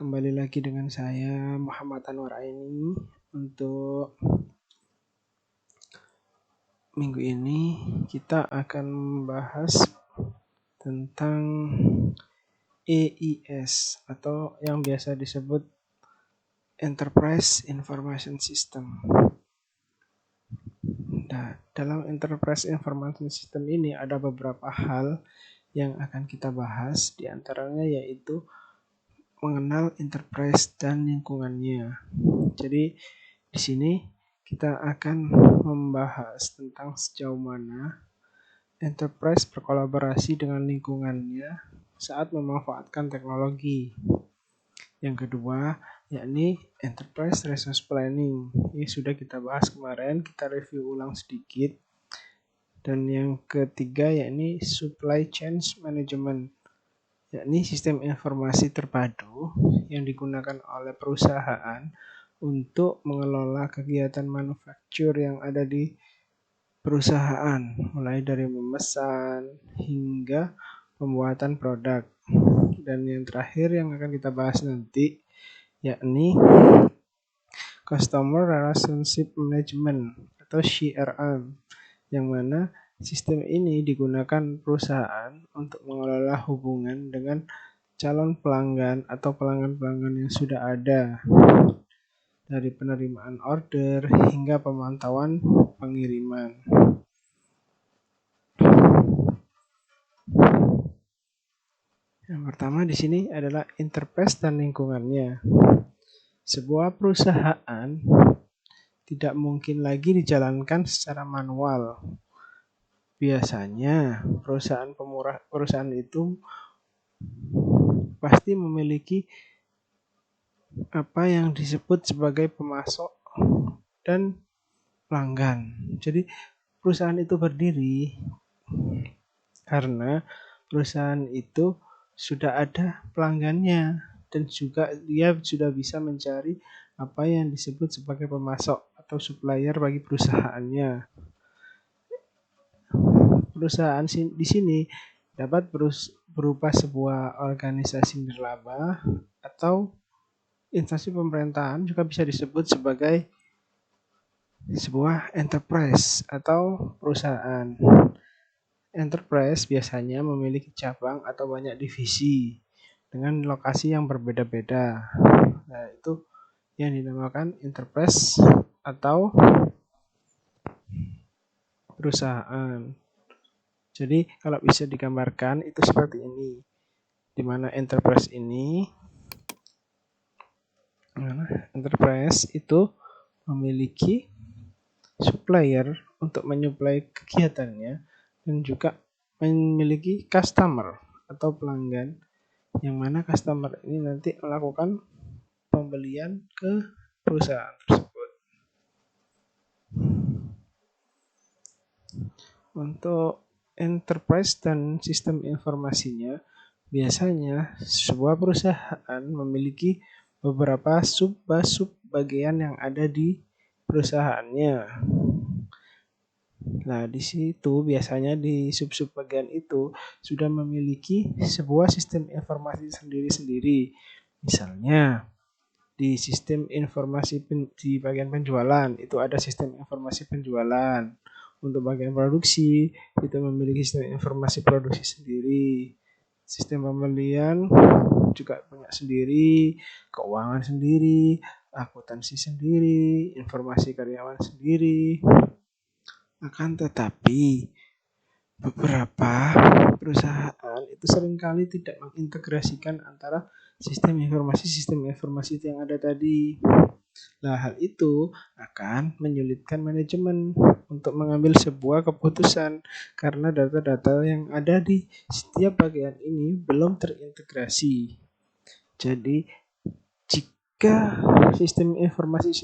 Kembali lagi dengan saya Muhammad Anwar Aini. Untuk minggu ini kita akan membahas tentang EIS atau yang biasa disebut Enterprise Information System. Nah, dalam Enterprise Information System ini ada beberapa hal yang akan kita bahas, di antaranya yaitu mengenal enterprise dan lingkungannya. Jadi di sini kita akan membahas tentang sejauh mana enterprise berkolaborasi dengan lingkungannya saat memanfaatkan teknologi. Yang kedua, yakni enterprise resource planning. Ini sudah kita bahas kemarin, kita review ulang sedikit. Dan yang ketiga, yakni supply chain management, yakni sistem informasi terpadu yang digunakan oleh perusahaan untuk mengelola kegiatan manufaktur yang ada di perusahaan, mulai dari memesan hingga pembuatan produk. Dan yang terakhir yang akan kita bahas nanti, yakni Customer Relationship Management atau CRM, yang mana sistem ini digunakan perusahaan untuk mengelola hubungan dengan calon pelanggan atau pelanggan-pelanggan yang sudah ada, dari penerimaan order hingga pemantauan pengiriman. Yang pertama di sini adalah enterprise dan lingkungannya. Sebuah perusahaan tidak mungkin lagi dijalankan secara manual. Biasanya perusahaan itu pasti memiliki apa yang disebut sebagai pemasok dan pelanggan. Jadi perusahaan itu berdiri karena perusahaan itu sudah ada pelanggannya dan juga dia sudah bisa mencari apa yang disebut sebagai pemasok atau supplier bagi perusahaannya. Perusahaan di sini dapat berupa sebuah organisasi nirlaba atau instansi pemerintahan, juga bisa disebut sebagai sebuah enterprise atau perusahaan. Enterprise biasanya memiliki cabang atau banyak divisi dengan lokasi yang berbeda-beda. Nah, itu yang dinamakan enterprise atau perusahaan. Jadi kalau bisa digambarkan itu seperti ini, di mana enterprise itu memiliki supplier untuk menyuplai kegiatannya dan juga memiliki customer atau pelanggan, yang mana customer ini nanti melakukan pembelian ke perusahaan tersebut. Untuk enterprise dan sistem informasinya, biasanya sebuah perusahaan memiliki beberapa sub-bagian yang ada di perusahaannya. Nah, di situ biasanya di sub-sub bagian itu sudah memiliki sebuah sistem informasi sendiri-sendiri. Misalnya di sistem informasi di bagian penjualan itu ada sistem informasi penjualan. Untuk bagian produksi itu memiliki sistem informasi produksi sendiri. Sistem pembelian juga punya sendiri, keuangan sendiri, akuntansi sendiri, informasi karyawan sendiri. Akan tetapi beberapa perusahaan itu seringkali tidak mengintegrasikan antara sistem informasi itu yang ada tadi. Nah, hal itu akan menyulitkan manajemen untuk mengambil sebuah keputusan karena data-data yang ada di setiap bagian ini belum terintegrasi. Jadi, jika sistem informasi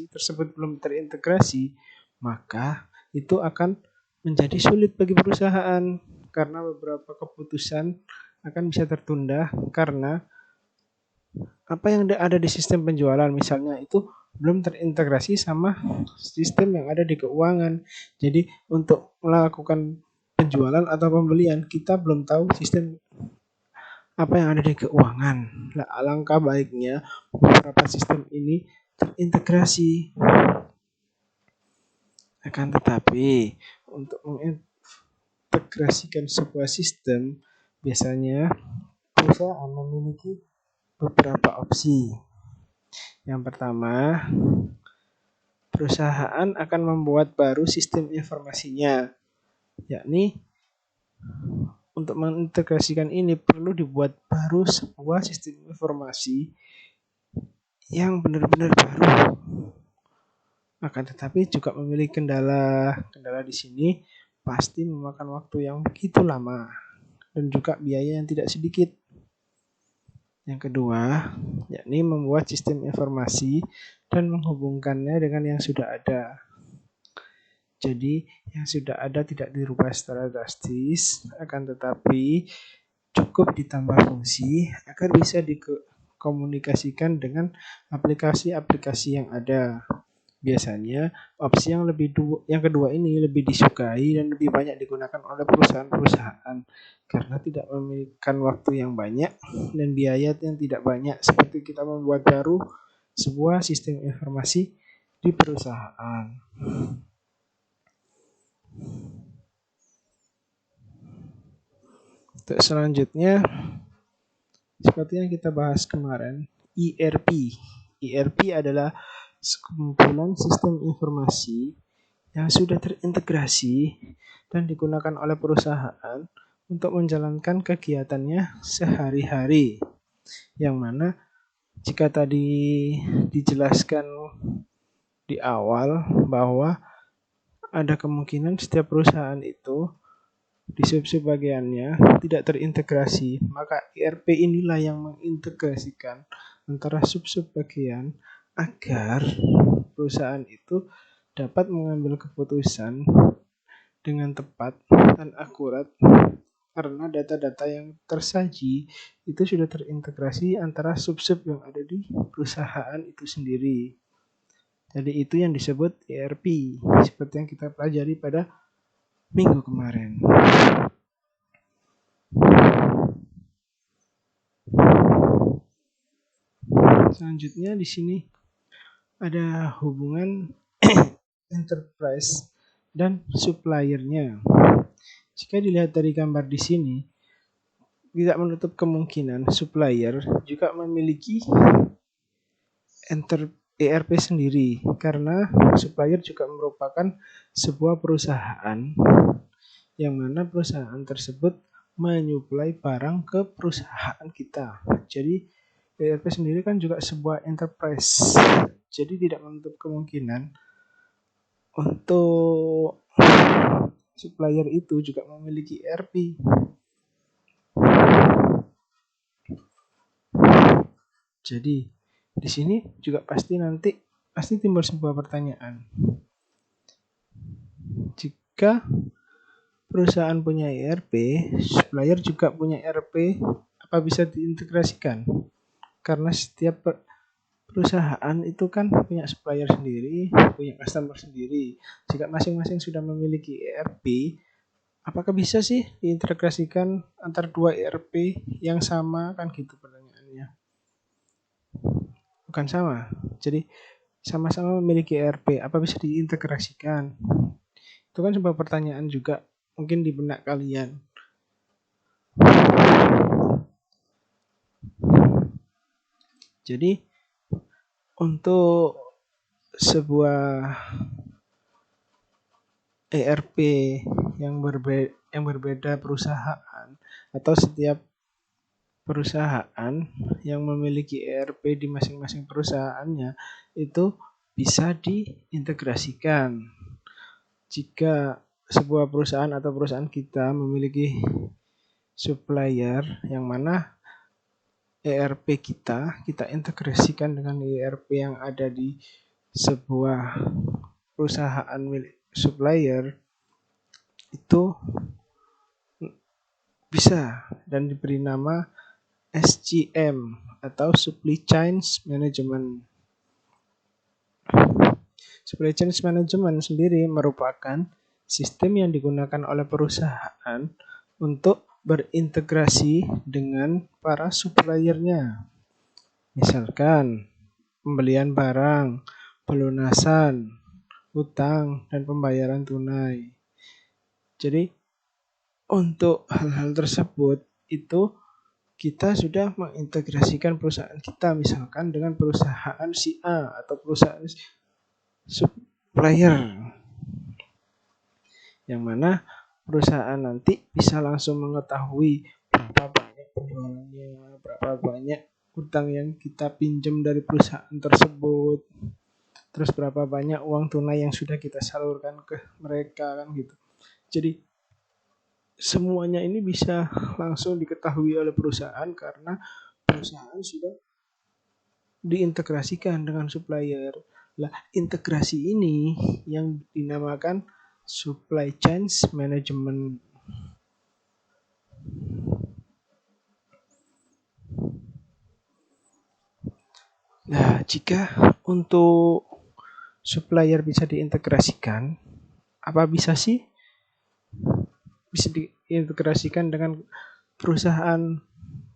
tersebut belum terintegrasi, maka itu akan menjadi sulit bagi perusahaan karena beberapa keputusan akan bisa tertunda karena apa yang ada di sistem penjualan misalnya itu belum terintegrasi sama sistem yang ada di keuangan. Jadi untuk melakukan penjualan atau pembelian kita belum tahu sistem apa yang ada di keuangan. Nah, alangkah baiknya beberapa sistem ini terintegrasi. Akan tetapi untuk mengintegrasikan sebuah sistem, biasanya perusahaan memiliki beberapa opsi. Yang pertama, perusahaan akan membuat baru sistem informasinya, yakni untuk mengintegrasikan ini perlu dibuat baru sebuah sistem informasi yang benar-benar baru. Akan tetapi juga memiliki kendala. Kendala di sini pasti memakan waktu yang begitu lama dan juga biaya yang tidak sedikit. Yang kedua, yakni membuat sistem informasi dan menghubungkannya dengan yang sudah ada. Jadi yang sudah ada tidak dirubah secara drastis, akan tetapi cukup ditambah fungsi agar bisa dikomunikasikan dengan aplikasi-aplikasi yang ada. Biasanya opsi yang kedua ini lebih disukai dan lebih banyak digunakan oleh perusahaan-perusahaan karena tidak memiliki waktu yang banyak dan biaya yang tidak banyak seperti kita membuat baru sebuah sistem informasi di perusahaan. Untuk selanjutnya, seperti yang kita bahas kemarin, ERP. ERP adalah sekumpulan sistem informasi yang sudah terintegrasi dan digunakan oleh perusahaan untuk menjalankan kegiatannya sehari-hari. Yang mana jika tadi dijelaskan di awal bahwa ada kemungkinan setiap perusahaan itu di sub-sub bagiannya tidak terintegrasi, maka ERP inilah yang mengintegrasikan antara sub-sub bagian agar perusahaan itu dapat mengambil keputusan dengan tepat dan akurat karena data-data yang tersaji itu sudah terintegrasi antara sub-sub yang ada di perusahaan itu sendiri. Jadi itu yang disebut ERP, seperti yang kita pelajari pada minggu kemarin. Selanjutnya di sini ada hubungan enterprise dan suppliernya. Jika dilihat dari gambar di sini, tidak menutup kemungkinan supplier juga memiliki ERP sendiri karena supplier juga merupakan sebuah perusahaan yang mana perusahaan tersebut menyuplai barang ke perusahaan kita. Jadi ERP sendiri kan juga sebuah enterprise. Jadi tidak menutup kemungkinan untuk supplier itu juga memiliki ERP. Jadi di sini juga pasti timbul sebuah pertanyaan. Jika perusahaan punya ERP, supplier juga punya ERP, apa bisa diintegrasikan? Karena setiap perusahaan itu kan punya supplier sendiri, punya customer sendiri. Jika masing-masing sudah memiliki ERP, apakah bisa sih diintegrasikan antar dua ERP yang sama? Kan gitu pertanyaannya. Bukan sama. Jadi sama-sama memiliki ERP, apa bisa diintegrasikan? Itu kan sebuah pertanyaan juga mungkin di benak kalian. Jadi untuk sebuah ERP yang berbeda perusahaan atau setiap perusahaan yang memiliki ERP di masing-masing perusahaannya itu bisa diintegrasikan. Jika sebuah perusahaan atau perusahaan kita memiliki supplier yang mana ERP kita integrasikan dengan ERP yang ada di sebuah perusahaan milik supplier, itu bisa dan diberi nama SCM atau Supply Chain Management. Supply Chain Management sendiri merupakan sistem yang digunakan oleh perusahaan untuk berintegrasi dengan para suppliernya. Misalkan pembelian barang, pelunasan, utang, dan pembayaran tunai. Jadi untuk hal-hal tersebut itu kita sudah mengintegrasikan perusahaan kita misalkan dengan perusahaan si A atau perusahaan supplier, yang mana perusahaan nanti bisa langsung mengetahui berapa banyak penjualannya, berapa banyak utang yang kita pinjam dari perusahaan tersebut, terus berapa banyak uang tunai yang sudah kita salurkan ke mereka kan gitu. Jadi semuanya ini bisa langsung diketahui oleh perusahaan karena perusahaan sudah diintegrasikan dengan supplier. Lah, integrasi ini yang dinamakan supply chain management. Nah, jika untuk supplier bisa diintegrasikan, apa bisa sih? Bisa diintegrasikan dengan perusahaan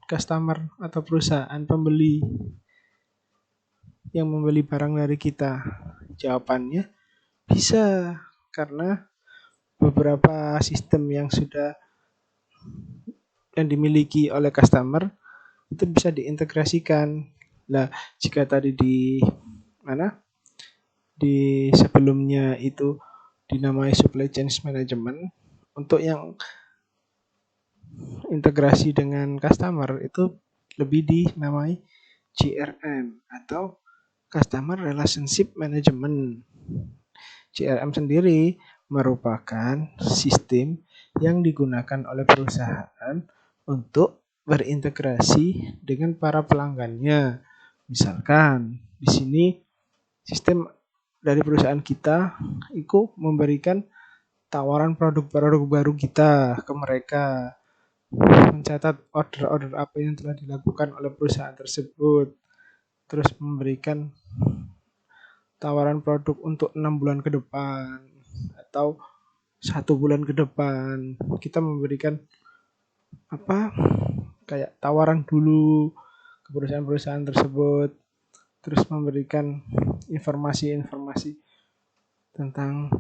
customer atau perusahaan pembeli yang membeli barang dari kita? Jawabannya bisa, karena beberapa sistem yang sudah yang dimiliki oleh customer itu bisa diintegrasikan. Nah, jika tadi di mana? Di sebelumnya itu dinamai supply chain management, untuk yang integrasi dengan customer itu lebih dinamai CRM atau Customer Relationship Management. CRM sendiri merupakan sistem yang digunakan oleh perusahaan untuk berintegrasi dengan para pelanggannya. Misalkan di sini sistem dari perusahaan kita itu memberikan tawaran produk-produk baru kita ke mereka, mencatat order-order apa yang telah dilakukan oleh perusahaan tersebut, terus memberikan tawaran produk untuk 6 bulan ke depan atau 1 bulan ke depan. Kita memberikan kayak tawaran dulu ke perusahaan-perusahaan tersebut, terus memberikan informasi-informasi tentang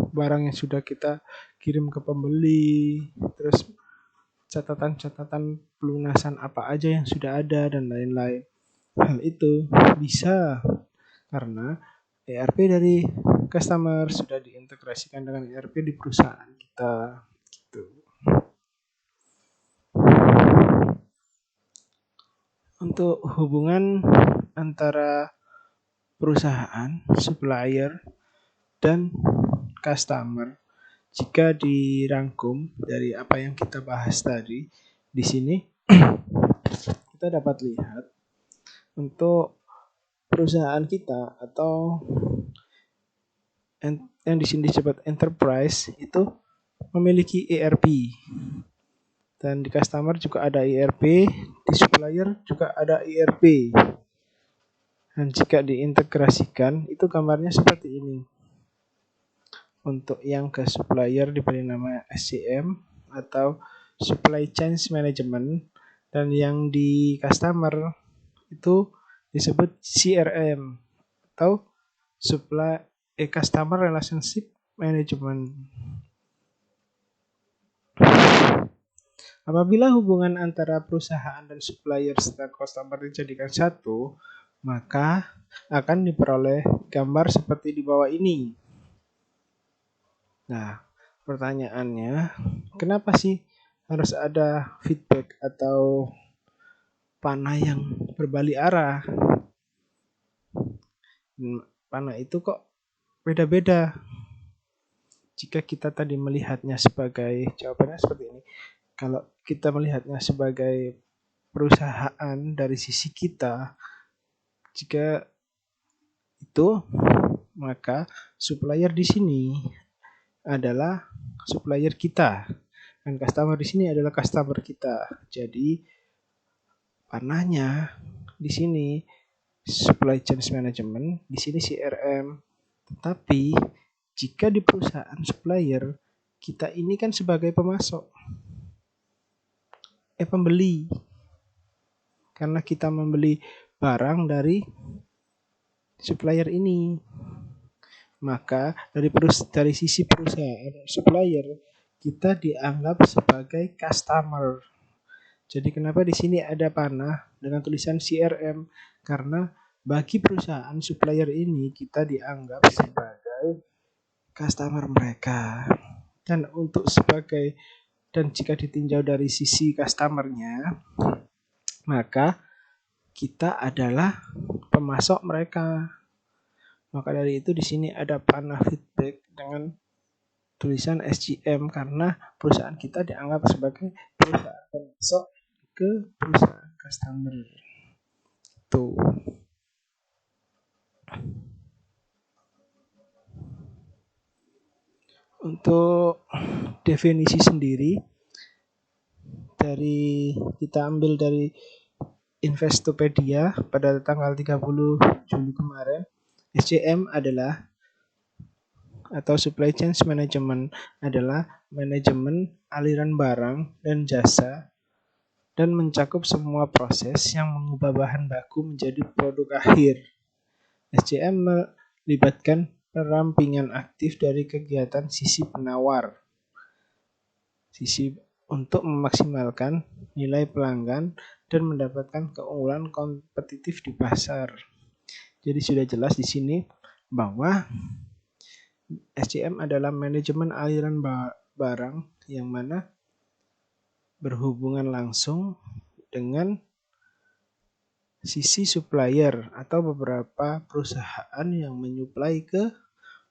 barang yang sudah kita kirim ke pembeli, terus catatan-catatan pelunasan apa aja yang sudah ada dan lain-lain. Hal itu bisa karena ERP dari customer sudah diintegrasikan dengan ERP di perusahaan kita gitu. Untuk hubungan antara perusahaan, supplier, dan customer, jika dirangkum dari apa yang kita bahas tadi, di sini kita dapat lihat untuk perusahaan kita atau yang di sini disebut enterprise itu memiliki ERP. Dan di customer juga ada ERP, di supplier juga ada ERP. Dan jika diintegrasikan, itu gambarnya seperti ini. Untuk yang ke supplier diberi nama SCM atau Supply Chain Management, dan yang di customer itu disebut CRM atau Customer Relationship Management. Apabila hubungan antara perusahaan dan supplier serta customer dijadikan satu, maka akan diperoleh gambar seperti di bawah ini. Nah, pertanyaannya, kenapa sih harus ada feedback atau panah yang berbalik arah? Panah itu kok beda-beda? Jika kita tadi melihatnya sebagai, jawabannya seperti ini. Kalau kita melihatnya sebagai perusahaan dari sisi kita, jika itu, maka supplier di sini adalah supplier kita dan customer di sini adalah customer kita. Jadi panahnya di sini supply chain management, di sini CRM. Tetapi jika di perusahaan supplier, kita ini kan sebagai pemasok. pembeli, karena kita membeli barang dari supplier ini. Maka dari sisi perusahaan supplier, kita dianggap sebagai customer. Jadi kenapa di sini ada panah dengan tulisan CRM? Karena bagi perusahaan supplier ini kita dianggap sebagai customer mereka. Dan jika ditinjau dari sisi customernya, maka kita adalah pemasok mereka. Maka dari itu di sini ada panah feedback dengan tulisan SGM karena perusahaan kita dianggap sebagai perusahaan pemasok ke perusahaan customer. Tuh. Untuk definisi sendiri kita ambil dari Investopedia pada tanggal 30 Juli kemarin. SCM adalah atau Supply Chain Management adalah manajemen aliran barang dan jasa dan mencakup semua proses yang mengubah bahan baku menjadi produk akhir. SCM melibatkan perampingan aktif dari kegiatan sisi penawar, sisi untuk memaksimalkan nilai pelanggan dan mendapatkan keunggulan kompetitif di pasar. Jadi sudah jelas di sini bahwa SCM adalah manajemen aliran barang yang mana berhubungan langsung dengan sisi supplier atau beberapa perusahaan yang menyuplai ke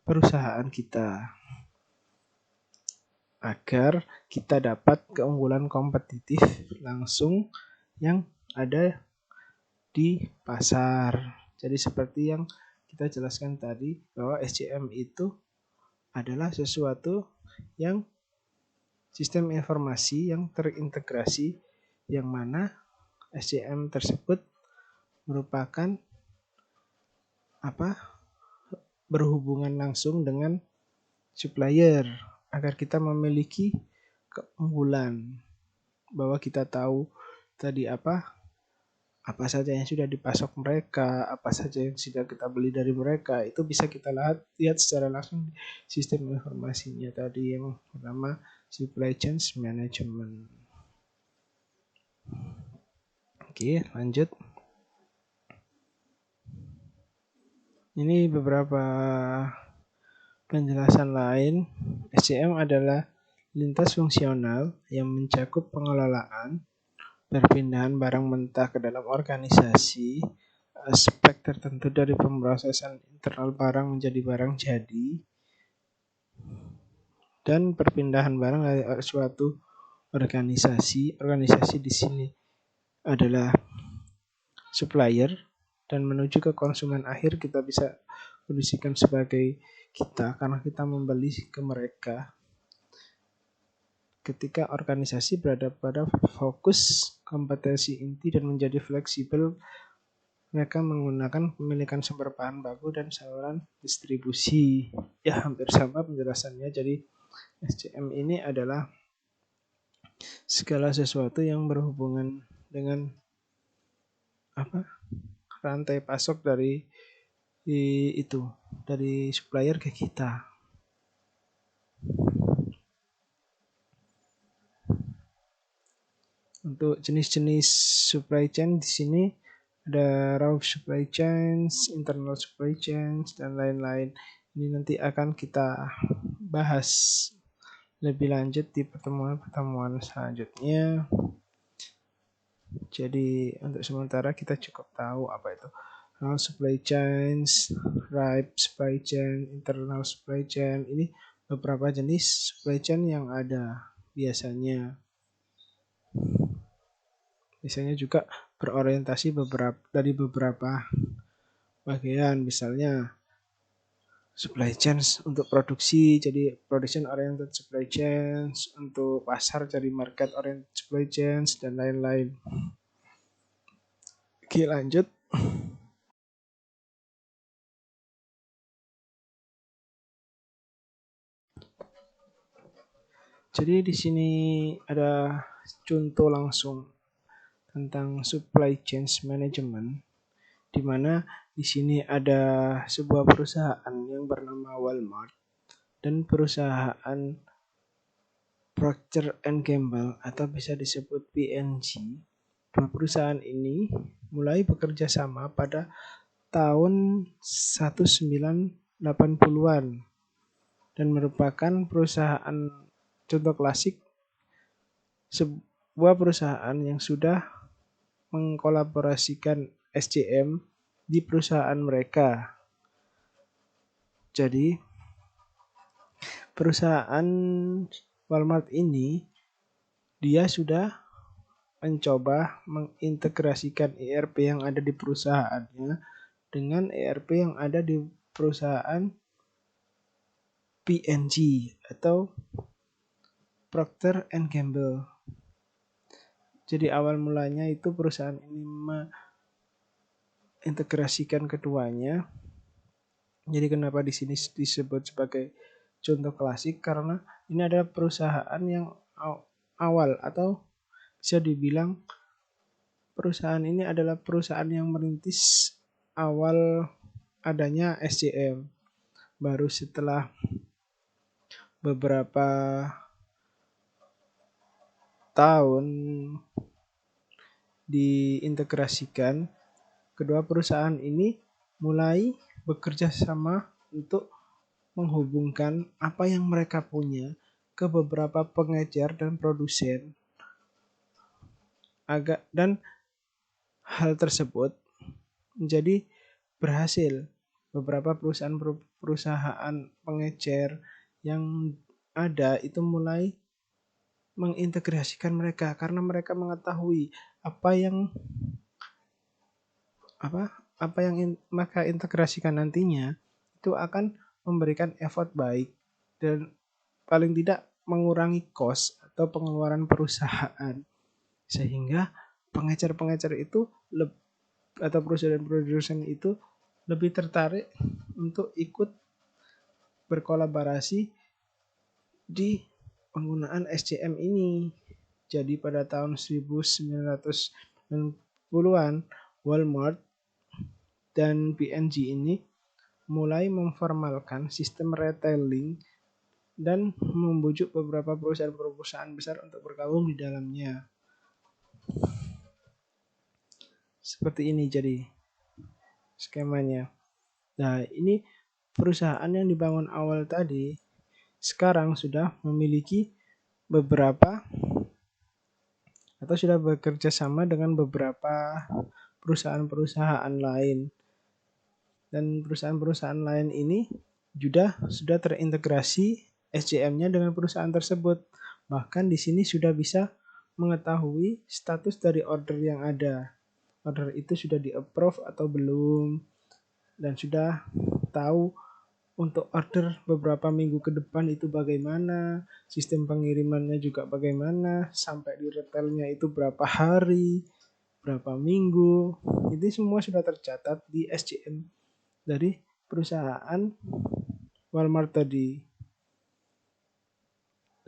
perusahaan kita agar kita dapat keunggulan kompetitif langsung yang ada di pasar. Jadi seperti yang kita jelaskan tadi bahwa SCM itu adalah sesuatu yang sistem informasi yang terintegrasi yang mana SCM tersebut merupakan berhubungan langsung dengan supplier agar kita memiliki keunggulan bahwa kita tahu tadi apa saja yang sudah dipasok mereka, apa saja yang sudah kita beli dari mereka, itu bisa kita lihat secara langsung sistem informasinya tadi yang pertama Supply Chain Management. Oke, lanjut. Ini beberapa penjelasan lain. SCM adalah lintas fungsional yang mencakup pengelolaan, perpindahan barang mentah ke dalam organisasi, aspek tertentu dari pemrosesan internal barang menjadi barang jadi, dan perpindahan barang dari suatu organisasi. Organisasi di sini adalah supplier dan menuju ke konsumen akhir kita bisa kondisikan sebagai kita karena kita membeli ke mereka. Ketika organisasi berada pada fokus kompetensi inti dan menjadi fleksibel, mereka menggunakan pemilikan sumber bahan baku dan saluran distribusi. Ya, hampir sama penjelasannya. Jadi SCM ini adalah segala sesuatu yang berhubungan dengan rantai pasok dari supplier ke kita. Untuk jenis-jenis supply chain di sini ada raw supply chains, internal supply chains, dan lain-lain. Ini nanti akan kita bahas lebih lanjut di pertemuan-pertemuan selanjutnya. Jadi untuk sementara kita cukup tahu apa itu raw supply chains, ripe supply chain, internal supply chain. Ini beberapa jenis supply chain yang ada biasanya. Biasanya juga berorientasi dari beberapa bagian, misalnya supply chains untuk produksi, jadi production oriented supply chains, untuk pasar jadi market oriented supply chains, dan lain-lain. Oke, lanjut. Jadi di sini ada contoh langsung tentang supply chain management, di mana di sini ada sebuah perusahaan yang bernama Walmart dan perusahaan Procter and Gamble atau bisa disebut P&G. Dua perusahaan ini mulai bekerja sama pada tahun 1980-an dan merupakan perusahaan contoh klasik sebuah perusahaan yang sudah mengkolaborasikan SCM di perusahaan mereka. Jadi perusahaan Walmart ini dia sudah mencoba mengintegrasikan ERP yang ada di perusahaannya dengan ERP yang ada di perusahaan P&G atau Procter and Gamble. Jadi awal mulanya itu perusahaan ini mengintegrasikan keduanya. Jadi kenapa di sini disebut sebagai contoh klasik, karena ini adalah perusahaan yang awal atau bisa dibilang perusahaan ini adalah perusahaan yang merintis awal adanya SCM. Baru setelah beberapa tahun diintegrasikan, kedua perusahaan ini mulai bekerja sama untuk menghubungkan apa yang mereka punya ke beberapa pengecer dan produsen. Dan hal tersebut menjadi berhasil. Beberapa perusahaan pengecer yang ada itu mulai mengintegrasikan mereka karena mereka mengetahui apa yang mereka integrasikan nantinya itu akan memberikan effort baik dan paling tidak mengurangi cost atau pengeluaran perusahaan, sehingga pengecer-pengecer itu atau produsen itu lebih tertarik untuk ikut berkolaborasi di penggunaan SCM ini. Jadi pada tahun 1990-an Walmart dan P&G ini mulai memformalkan sistem retailing dan membujuk beberapa perusahaan-perusahaan besar untuk bergabung di dalamnya. Seperti ini jadi skemanya. Nah, ini perusahaan yang dibangun awal tadi sekarang sudah memiliki beberapa atau sudah bekerja sama dengan beberapa perusahaan-perusahaan lain. Dan perusahaan-perusahaan lain ini juga sudah terintegrasi SCM-nya dengan perusahaan tersebut. Bahkan di sini sudah bisa mengetahui status dari order yang ada. Order itu sudah di-approve atau belum, dan sudah tahu untuk order beberapa minggu ke depan itu bagaimana, sistem pengirimannya juga bagaimana, sampai di retailnya itu berapa hari, berapa minggu, itu semua sudah tercatat di SCM dari perusahaan Walmart tadi.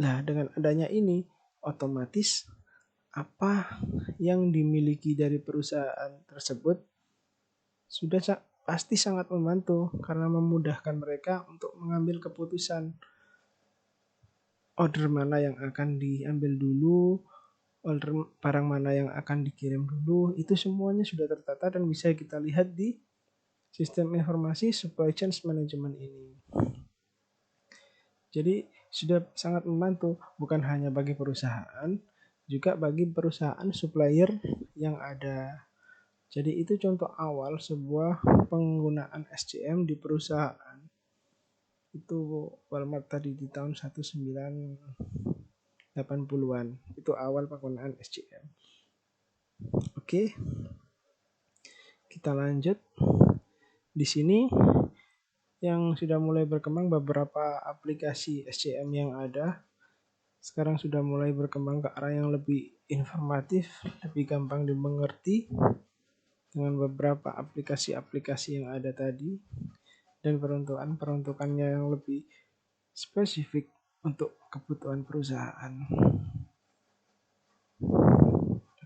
Nah, dengan adanya ini, otomatis apa yang dimiliki dari perusahaan tersebut sudah pasti sangat membantu karena memudahkan mereka untuk mengambil keputusan order mana yang akan diambil dulu, order barang mana yang akan dikirim dulu, itu semuanya sudah tertata dan bisa kita lihat di sistem informasi supply chain management ini. Jadi sudah sangat membantu bukan hanya bagi perusahaan, juga bagi perusahaan supplier yang ada. Jadi itu contoh awal sebuah penggunaan SCM di perusahaan. Itu Walmart tadi di tahun 1980-an. Itu awal penggunaan SCM. Oke. Kita lanjut. Di sini yang sudah mulai berkembang beberapa aplikasi SCM yang ada. Sekarang sudah mulai berkembang ke arah yang lebih informatif, lebih gampang dimengerti, dengan beberapa aplikasi-aplikasi yang ada tadi dan peruntukannya yang lebih spesifik untuk kebutuhan perusahaan.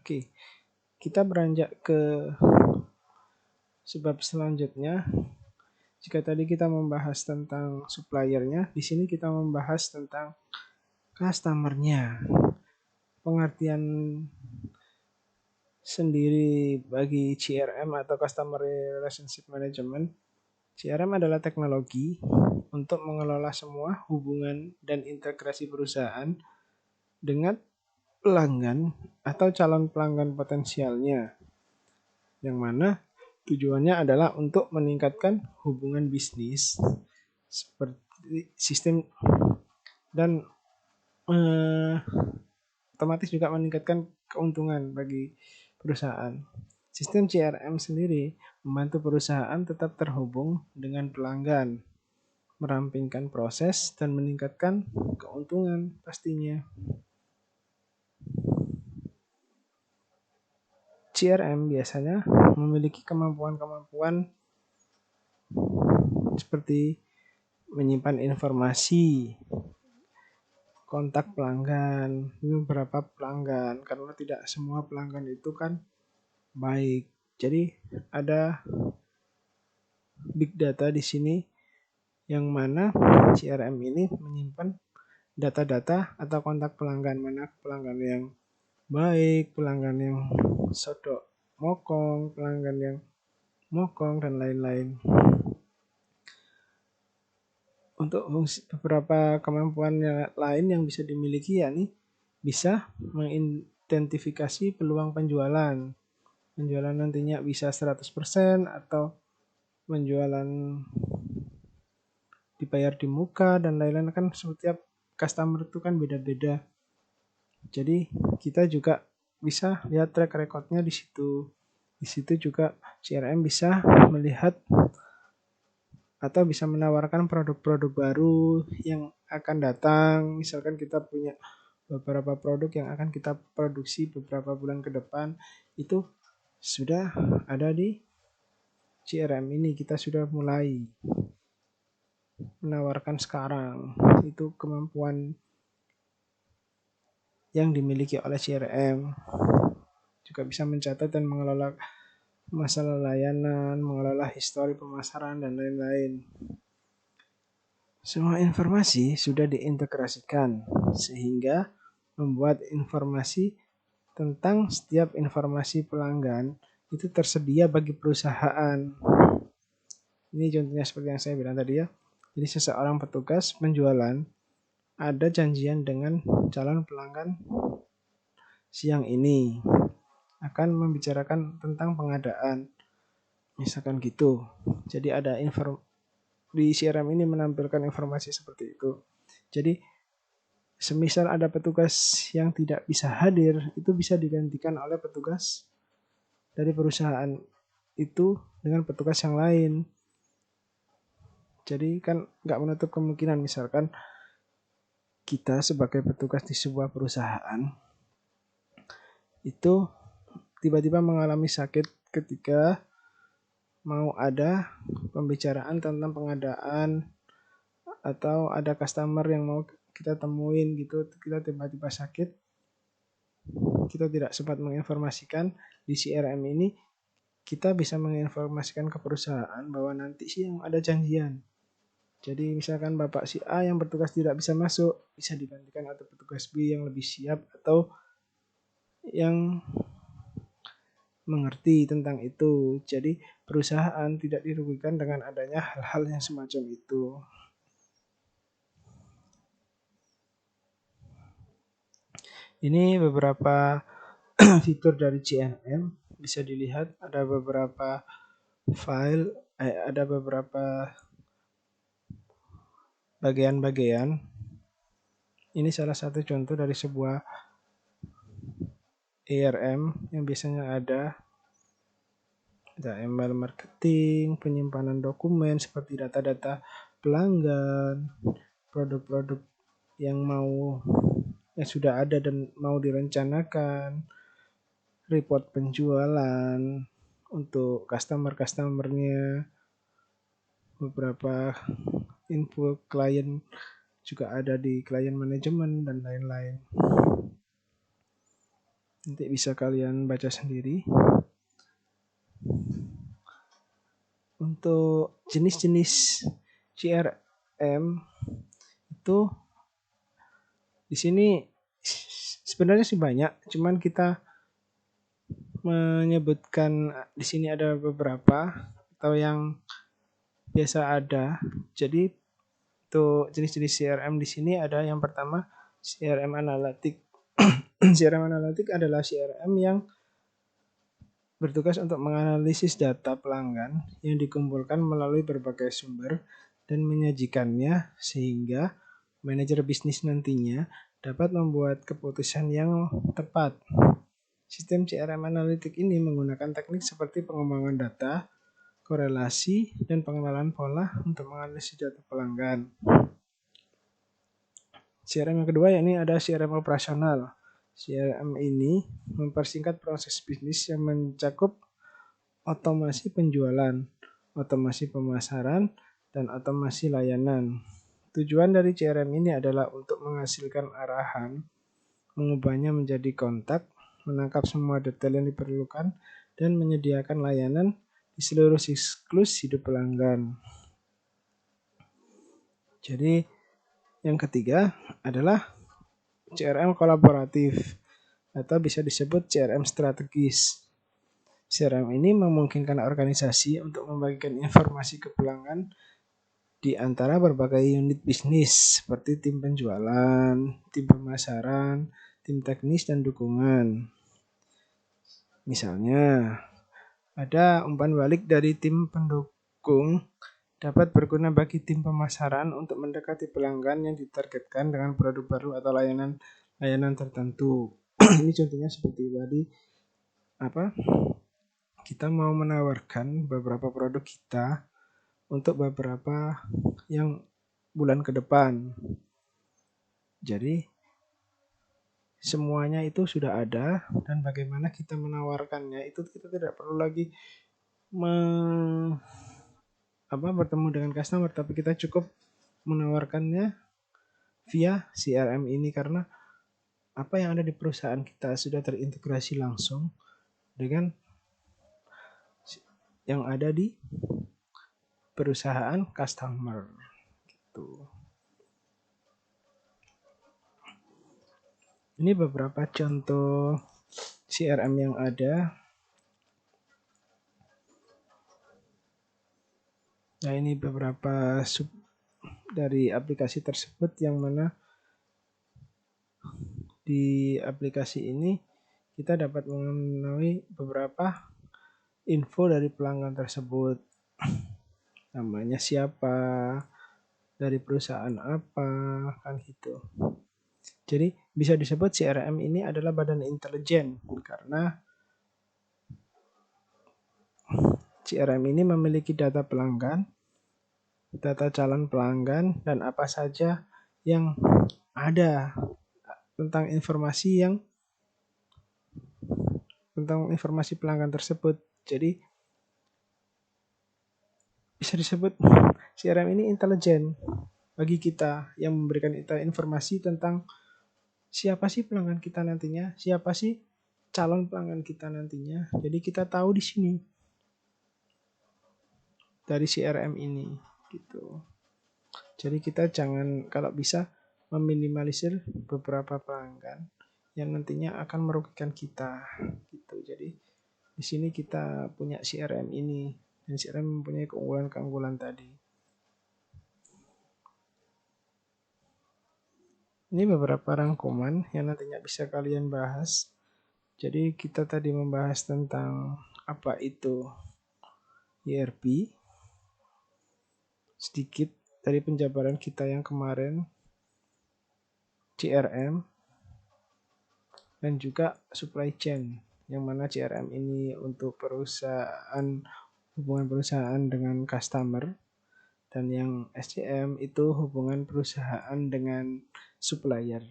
Oke, kita beranjak ke sebab selanjutnya. Jika tadi kita membahas tentang suppliernya, di sini kita membahas tentang customer-nya. Pengertian sendiri bagi CRM atau Customer Relationship Management. CRM adalah teknologi untuk mengelola semua hubungan dan integrasi perusahaan dengan pelanggan atau calon pelanggan potensialnya, yang mana tujuannya adalah untuk meningkatkan hubungan bisnis seperti sistem dan otomatis juga meningkatkan keuntungan bagi perusahaan. Sistem CRM sendiri membantu perusahaan tetap terhubung dengan pelanggan, merampingkan proses dan meningkatkan keuntungan pastinya. CRM biasanya memiliki kemampuan-kemampuan seperti menyimpan informasi, kontak pelanggan, beberapa pelanggan, karena tidak semua pelanggan itu kan baik. Jadi ada big data di sini yang mana CRM ini menyimpan data-data atau kontak pelanggan, mana pelanggan yang baik, pelanggan yang sodok mokong, pelanggan yang mokong, dan lain-lain. Untuk beberapa kemampuan lain yang bisa dimiliki, yakni bisa mengidentifikasi peluang penjualan. Penjualan nantinya bisa 100% atau penjualan dibayar di muka dan lain-lain, kan setiap customer itu kan beda-beda. Jadi kita juga bisa lihat track recordnya di situ. Di situ juga CRM bisa melihat atau bisa menawarkan produk-produk baru yang akan datang. Misalkan kita punya beberapa produk yang akan kita produksi beberapa bulan ke depan, itu sudah ada di CRM ini. Kita sudah mulai menawarkan sekarang. Itu kemampuan yang dimiliki oleh CRM. Juga bisa mencatat dan mengelola masalah layanan, mengelola histori pemasaran, dan lain-lain. Semua informasi sudah diintegrasikan sehingga membuat informasi tentang setiap informasi pelanggan itu tersedia bagi perusahaan. Ini contohnya seperti yang saya bilang tadi ya. Jadi seseorang petugas penjualan ada janjian dengan calon pelanggan siang ini, akan membicarakan tentang pengadaan. Misalkan gitu. Jadi ada di CRM ini menampilkan informasi seperti itu. Jadi semisal ada petugas yang tidak bisa hadir, itu bisa digantikan oleh petugas dari perusahaan itu dengan petugas yang lain. Jadi kan nggak menutup kemungkinan misalkan kita sebagai petugas di sebuah perusahaan itu tiba-tiba mengalami sakit ketika mau ada pembicaraan tentang pengadaan, atau ada customer yang mau kita temuin gitu, kita tiba-tiba sakit, kita tidak sempat menginformasikan. Di CRM ini kita bisa menginformasikan ke perusahaan bahwa nanti siang ada janjian. Jadi misalkan Bapak si A yang bertugas tidak bisa masuk, bisa digantikan atau petugas B yang lebih siap atau yang mengerti tentang itu. Jadi perusahaan tidak dirugikan dengan adanya hal-hal yang semacam itu. Ini beberapa fitur dari CRM. Bisa dilihat ada beberapa file, ada beberapa bagian-bagian. Ini salah satu contoh dari sebuah ERM yang biasanya ada email marketing, penyimpanan dokumen seperti data-data pelanggan, produk-produk yang sudah ada dan mau direncanakan, report penjualan untuk customer-customernya, beberapa info klien juga ada di klien manajemen dan lain-lain. Nanti bisa kalian baca sendiri. Untuk jenis-jenis CRM itu di sini sebenarnya sih banyak, cuman kita menyebutkan di sini ada beberapa atau yang biasa ada. Jadi untuk jenis-jenis CRM di sini ada yang pertama CRM analitik. CRM analitik adalah CRM yang bertugas untuk menganalisis data pelanggan yang dikumpulkan melalui berbagai sumber dan menyajikannya sehingga manajer bisnis nantinya dapat membuat keputusan yang tepat. Sistem CRM analitik ini menggunakan teknik seperti pengembangan data, korelasi, dan pengenalan pola untuk menganalisis data pelanggan. CRM yang kedua yakni ada CRM operasional. CRM ini mempersingkat proses bisnis yang mencakup otomasi penjualan, otomasi pemasaran, dan otomasi layanan. Tujuan dari CRM ini adalah untuk menghasilkan arahan, mengubahnya menjadi kontak, menangkap semua detail yang diperlukan, dan menyediakan layanan di seluruh siklus hidup pelanggan. Jadi yang ketiga adalah CRM kolaboratif atau bisa disebut CRM strategis. CRM ini memungkinkan organisasi untuk membagikan informasi ke pelanggan di antara berbagai unit bisnis seperti tim penjualan, tim pemasaran, tim teknis, dan dukungan. Misalnya, ada umpan balik dari tim pendukung dapat berguna bagi tim pemasaran untuk mendekati pelanggan yang ditargetkan dengan produk baru atau layanan tertentu. Ini contohnya seperti tadi, kita mau menawarkan beberapa produk kita untuk beberapa yang bulan ke depan. Jadi semuanya itu sudah ada dan bagaimana kita menawarkannya itu kita tidak perlu lagi bertemu dengan customer, tapi kita cukup menawarkannya via CRM ini karena apa yang ada di perusahaan kita sudah terintegrasi langsung dengan yang ada di perusahaan customer gitu. Ini beberapa contoh CRM yang ada. Nah, ini beberapa sub dari aplikasi tersebut yang mana di aplikasi ini kita dapat mengetahui beberapa info dari pelanggan tersebut. Namanya siapa, dari perusahaan apa, kan gitu. Jadi bisa disebut CRM ini adalah badan intelijen karena CRM ini memiliki data pelanggan, data calon pelanggan, dan apa saja yang ada tentang informasi pelanggan tersebut. Jadi bisa disebut CRM ini intelijen bagi kita yang memberikan kita informasi tentang siapa sih pelanggan kita nantinya, siapa sih calon pelanggan kita nantinya. Jadi kita tahu di sini dari CRM ini gitu. Jadi kita jangan kalau bisa meminimalisir beberapa pelanggan yang nantinya akan merugikan kita gitu. Jadi di sini kita punya CRM ini dan CRM mempunyai keunggulan-keunggulan tadi. Ini beberapa rangkuman yang nantinya bisa kalian bahas. Jadi kita tadi membahas tentang apa itu ERP, sedikit dari penjabaran kita yang kemarin, CRM, dan juga supply chain, yang mana CRM ini untuk hubungan perusahaan dengan customer, dan yang SCM itu hubungan perusahaan dengan supplier.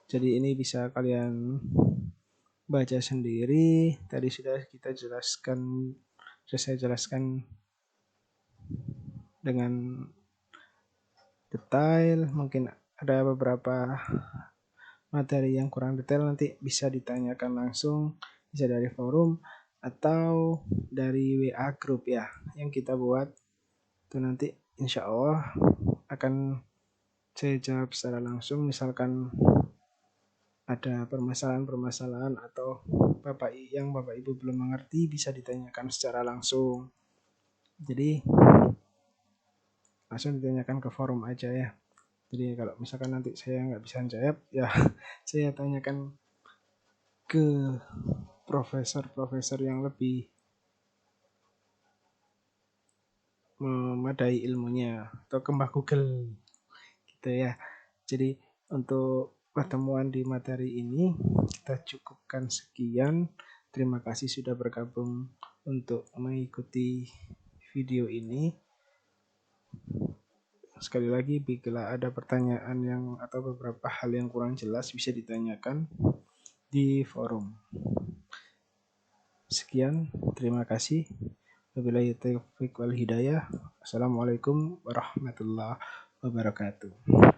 Jadi ini bisa kalian baca sendiri. Tadi sudah saya jelaskan dengan detail. Mungkin ada beberapa materi yang kurang detail nanti bisa ditanyakan langsung, bisa dari forum atau dari WA group ya yang kita buat. Itu nanti insya Allah akan saya jawab secara langsung. Misalkan ada permasalahan-permasalahan atau Bapak Ibu belum mengerti, bisa ditanyakan secara langsung. Jadi langsung ditanyakan ke forum aja ya. Jadi kalau misalkan nanti saya nggak bisa jawab, ya saya tanyakan ke profesor-profesor yang lebih memadai ilmunya atau ke Mbah Google gitu ya. Jadi untuk pertemuan di materi ini kita cukupkan sekian. Terima kasih sudah bergabung untuk mengikuti video ini. Sekali lagi, bila ada pertanyaan yang atau beberapa hal yang kurang jelas bisa ditanyakan di forum. Sekian, terima kasih. Wabillahi taufiq wal hidayah. Assalamualaikum warahmatullahi wabarakatuh.